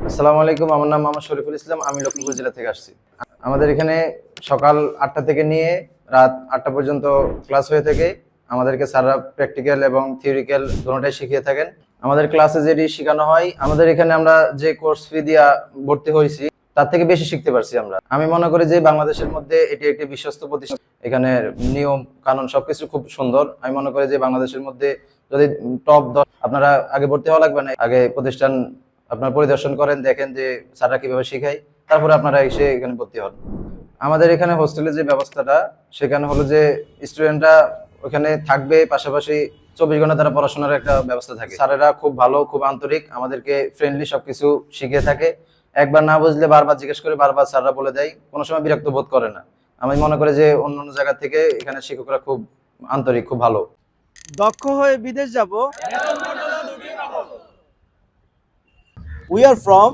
আসসালামু আলাইকুম, আমার নাম মোহাম্মদ শরীফুল ইসলাম। আমি লক্ষ্মীপুর জেলা থেকে আসছি। আমাদের এখানে সকাল ৮টা থেকে নিয়ে রাত ৮টা পর্যন্ত ক্লাস হয়ে থাকে। আমাদেরকে স্যাররা প্র্যাকটিক্যাল এবং থিওরিক্যাল দুটোটাই শিখিয়ে থাকেন। আমাদের ক্লাসে যেটি শেখানো হয়, আমাদের এখানে আমরা যে কোর্স ফি দিয়া ভর্তি হয়েছি তার থেকে বেশি শিখতে পারছি আমরা। আমি মনে করি যে বাংলাদেশের মধ্যে এটি একটি বিশ্বস্ত প্রতিষ্ঠান। এখানে নিয়ম কানুন সবকিছু খুব সুন্দর। আমি মনে করি যে বাংলাদেশের মধ্যে যদি টপ 10 আপনারা আগে ভর্তি হওয়া লাগবে না, আগে প্রতিষ্ঠান আপনারা পরিদর্শন করেন, দেখেন যে স্যাররা কিভাবে শেখায়, তারপরে আপনারা এসে এখানে ভর্তি হন। আমাদের এখানে হোস্টেলের যে ব্যবস্থাটা, সেখানে হলো যে স্টুডেন্টরা ওখানে থাকবে, পাশাপাশি 24 ঘন্টা তারা পড়াশোনার একটা ব্যবস্থা থাকে। স্যারেরা খুব ভালো, খুব আন্তরিক, আমাদেরকে ফ্রেন্ডলি সবকিছু শিখিয়ে থাকে। একবার না বুঝলে বারবার জিজ্ঞেস করে, বারবার স্যাররা বলে দেয়, কোনো সময় বিরক্ত বোধ করে না। আমি মনে করি যে অন্য অন্য জায়গা থেকে এখানে শিক্ষকরা খুব আন্তরিক, খুব ভালো। দক্ষ হয়ে বিদেশ যাব। We are from